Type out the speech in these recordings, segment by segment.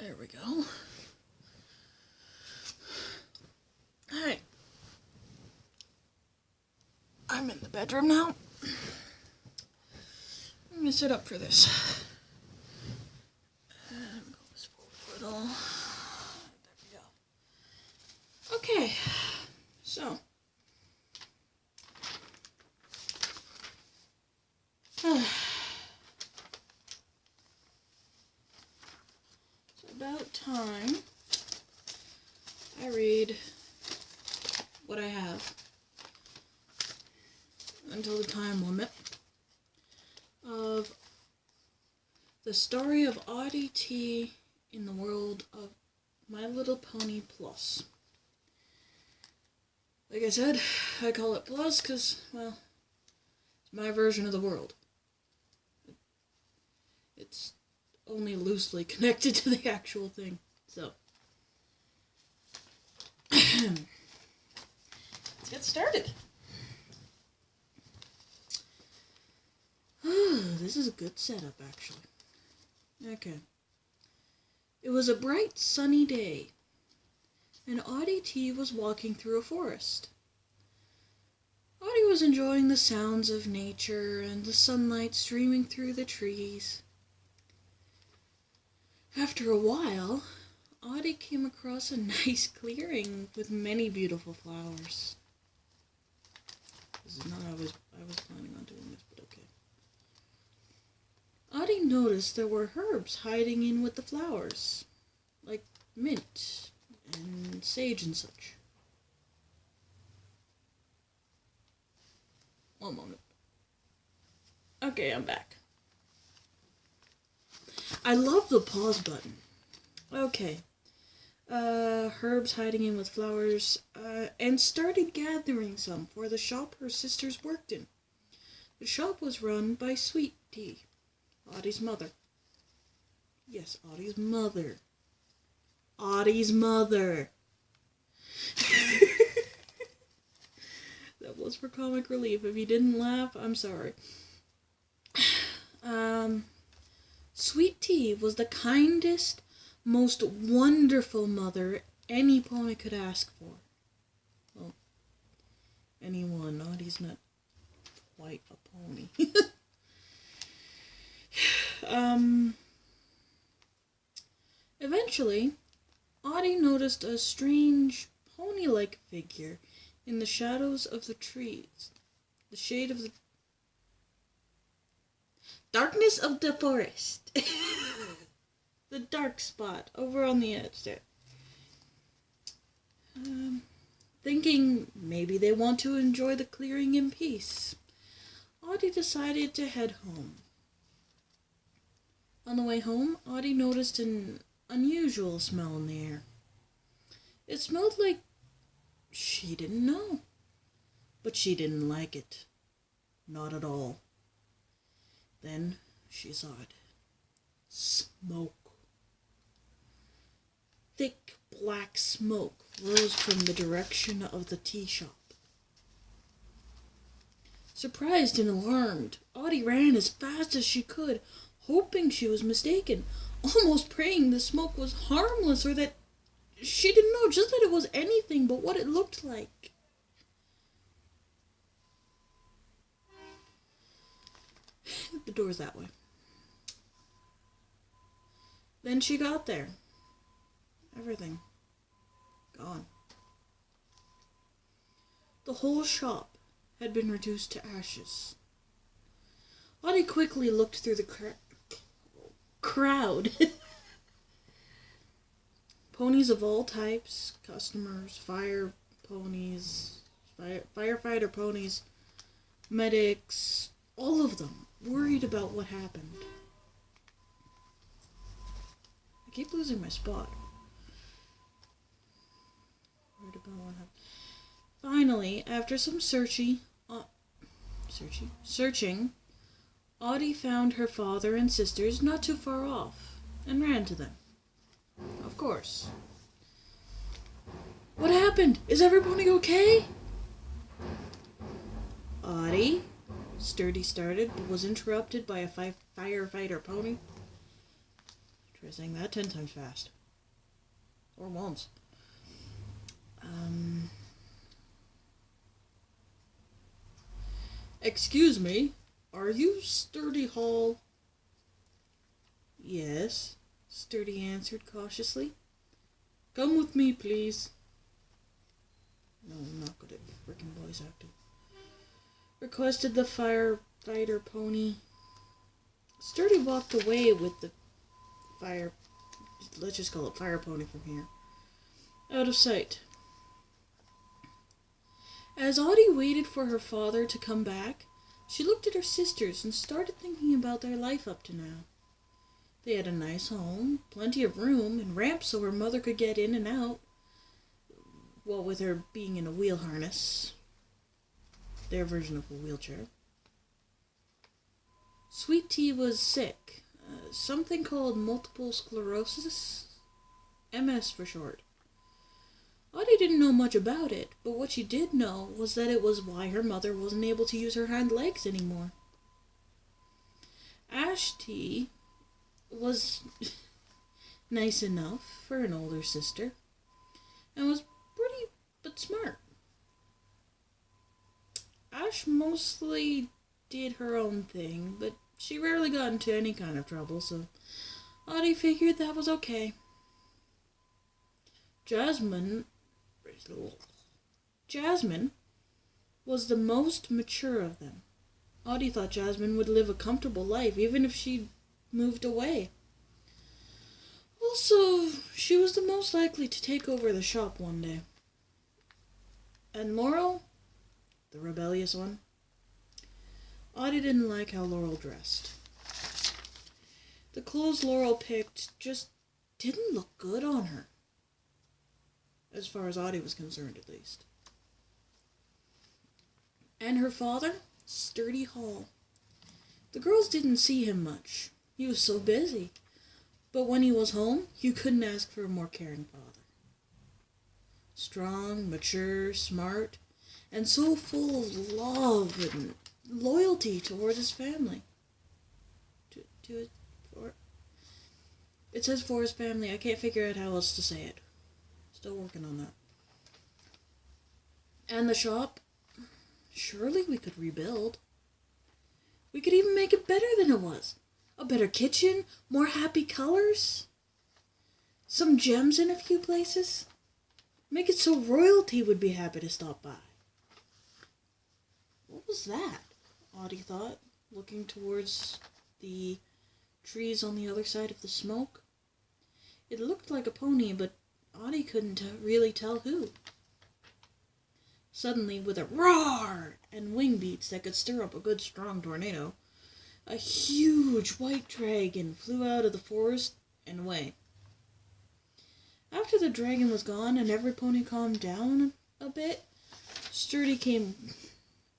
There we go. Alright. I'm in the bedroom now. I'm gonna sit up for this. And go this forward a little. There we go. Okay. So. It's about time I read what I have until the time limit of the story of Oddi Tea in the world of My Little Pony Plus. Like I said, I call it Plus because, well, it's my version of the world. It's only loosely connected to the actual thing, so. Let's get started. This is a good setup, actually. Okay. It was a bright, sunny day, and Oddi Tea was walking through a forest. Oddi was enjoying the sounds of nature and the sunlight streaming through the trees. After a while, Oddi came across a nice clearing with many beautiful flowers. This is not how I was planning on doing this, but okay. Oddi noticed there were herbs hiding in with the flowers, like mint and sage and such. One moment. Okay, I'm back. I love the pause button. Okay. Herbs hiding in with flowers, and started gathering some for the shop her sisters worked in. The shop was run by Sweet Tea, Oddi's mother. Yes, Oddi's mother. Oddi's mother. That was for comic relief. If you didn't laugh, I'm sorry. Sweet Tea was the kindest, most wonderful mother any pony could ask for. Well, anyone. Oddi's not quite a pony. Eventually, Oddi noticed a strange pony-like figure in the shadows of the trees. The shade of the darkness of the forest. The dark spot over on the edge there. Thinking maybe they want to enjoy the clearing in peace, Oddi decided to head home. On the way home, Oddi noticed an unusual smell in the air. It smelled like she didn't know, but she didn't like it. Not at all. Then she saw it. Smoke. Thick black smoke rose from the direction of the tea shop. Surprised and alarmed, Oddi ran as fast as she could, hoping she was mistaken, almost praying the smoke was harmless or that she didn't know, just that it was anything but what it looked like. The door's that way. Then she got there. Everything gone. The whole shop had been reduced to ashes. Oddi quickly looked through the crowd. Ponies of all types, customers, fire ponies, firefighter ponies, medics, all of them worried about what happened. I keep losing my spot. Worried about what happened. Finally, after some searching, Oddi found her father and sisters not too far off and ran to them. Of course. What happened? Is everybody okay? Oddi, Sturdy started, but was interrupted by a firefighter pony. Try saying that 10 times fast. Or once. Excuse me, are you Sturdy Hall? Yes, Sturdy answered cautiously. Come with me, please. No, I'm not good at frickin' voice acting. Requested the firefighter pony. Sturdy walked away with the fire... Let's just call it fire pony from here. Out of sight. As Oddi waited for her father to come back, she looked at her sisters and started thinking about their life up to now. They had a nice home, plenty of room, and ramps so her mother could get in and out. Well, with her being in a wheel harness. Their version of a wheelchair. Sweet Tea was sick. Something called multiple sclerosis? MS for short. Oddi didn't know much about it, but what she did know was that it was why her mother wasn't able to use her hind legs anymore. Tea was nice enough for an older sister, and was pretty but smart. Ash mostly did her own thing, but she rarely got into any kind of trouble, so Oddi figured that was okay. Jasmine was the most mature of them. Oddi thought Jasmine would live a comfortable life, even if she moved away. Also, she was the most likely to take over the shop one day. And Laurel, the rebellious one, Oddi didn't like how Laurel dressed. The clothes Laurel picked just didn't look good on her. As far as Oddi was concerned, at least. And her father, Sturdy Hall. The girls didn't see him much. He was so busy. But when he was home, you couldn't ask for a more caring father. Strong, mature, smart, and so full of love and loyalty towards his family. It says for his family. I can't figure out how else to say it. Still working on that. And the shop? Surely we could rebuild. We could even make it better than it was. A better kitchen, more happy colors, some gems in a few places. Make it so royalty would be happy to stop by. What was that? Oddi thought, looking towards the trees on the other side of the smoke. It looked like a pony, but Oddi couldn't really tell who. Suddenly, with a roar and wing beats that could stir up a good strong tornado, a huge white dragon flew out of the forest and away. After the dragon was gone and every pony calmed down a bit, Sturdy came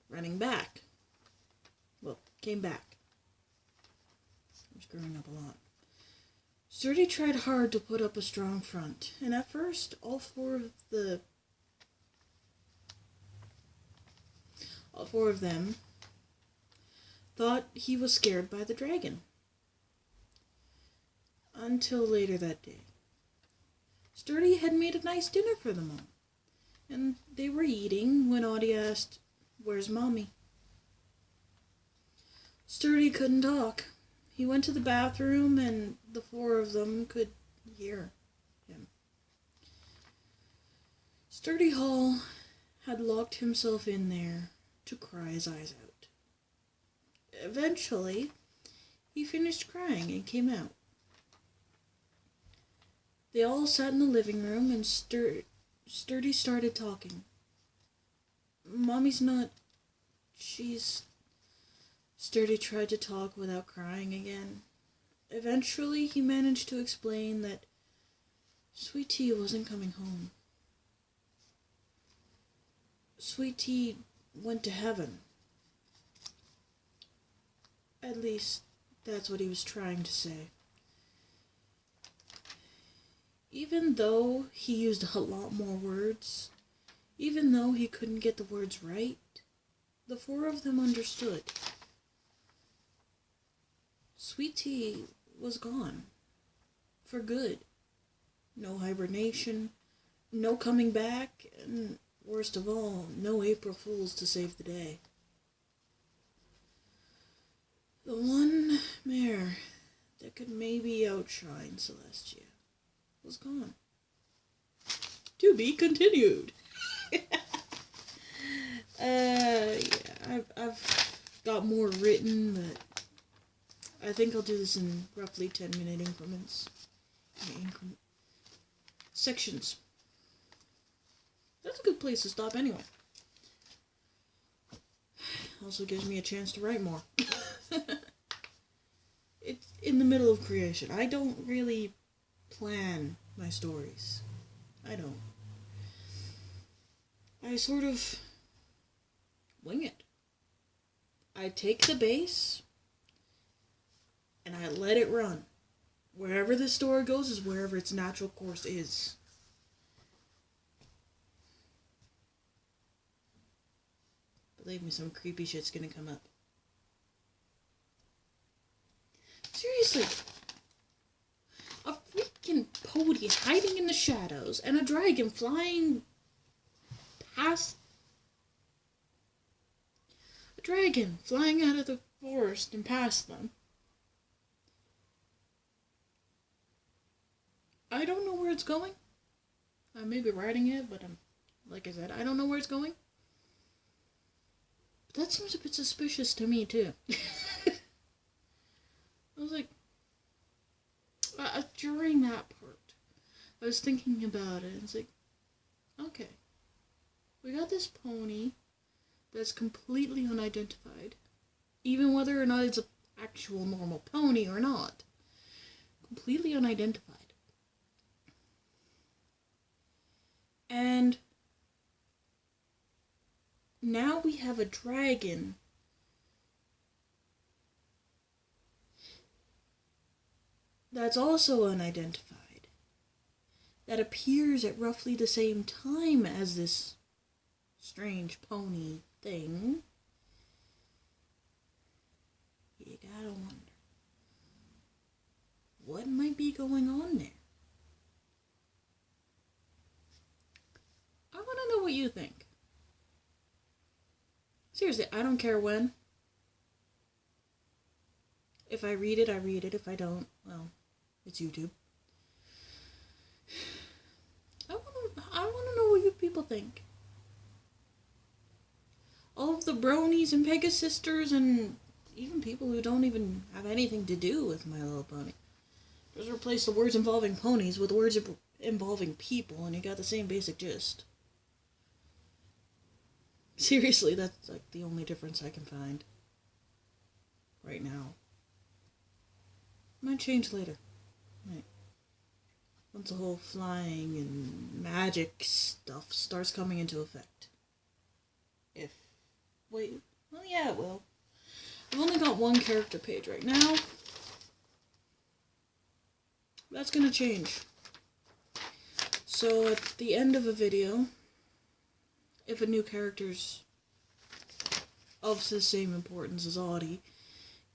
running back. Well, came back. I'm screwing up a lot. Sturdy tried hard to put up a strong front, and at first all four of them thought he was scared by the dragon. Until later that day. Sturdy had made a nice dinner for them all, and they were eating when Oddi asked, "Where's Mommy?" Sturdy couldn't talk. He went to the bathroom, and the four of them could hear him. Sturdy Hall had locked himself in there to cry his eyes out. Eventually, he finished crying and came out. They all sat in the living room, and Sturdy started talking. "Mommy's not... she's..." Sturdy tried to talk without crying again. Eventually, he managed to explain that Sweet Tea wasn't coming home. Sweet Tea went to heaven. At least, that's what he was trying to say. Even though he used a lot more words, even though he couldn't get the words right, the four of them understood. Sweet Tea was gone. For good. no hibernation, no coming back, and worst of all, no April Fools to save the day. The one mare that could maybe outshine Celestia was gone. To be continued. Yeah, I've got more written, but I think I'll do this in roughly 10-minute increments. Sections. That's a good place to stop anyway. Also gives me a chance to write more. It's in the middle of creation. I don't really plan my stories. I don't. I sort of wing it. I take the base and I let it run. Wherever the story goes is wherever its natural course is. Believe me, some creepy shit's gonna come up. Seriously. A freaking pony hiding in the shadows and a dragon flying past. A dragon flying out of the forest and past them. I don't know where it's going. I may be writing it, but like I said, I don't know where it's going. But that seems a bit suspicious to me, too. I was like, during that part, I was thinking about it, and it's like, okay, we got this pony that's completely unidentified, even whether or not it's an actual normal pony or not. Completely unidentified. And now we have a dragon that's also unidentified, that appears at roughly the same time as this strange pony thing. You gotta wonder, what might be going on there? I want to know what you think. Seriously, I don't care when. If I read it, I read it. If I don't, well, it's YouTube. I want to know what you people think. All of the bronies and Pegasisters and even people who don't even have anything to do with My Little Pony. Just replace the words involving ponies with words involving people and you got the same basic gist. Seriously, that's like the only difference I can find right now. Might change later. Right. Once the whole flying and magic stuff starts coming into effect. Wait, well, yeah, it will. I've only got one character page right now. That's gonna change. So at the end of a video, if a new character's of the same importance as Oddi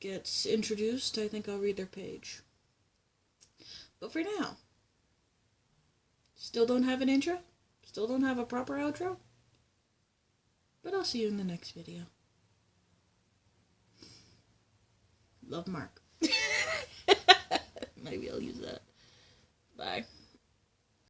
gets introduced, I think I'll read their page. But for now, still don't have an intro, still don't have a proper outro, but I'll see you in the next video. Love, Mark. Maybe I'll use that. Bye.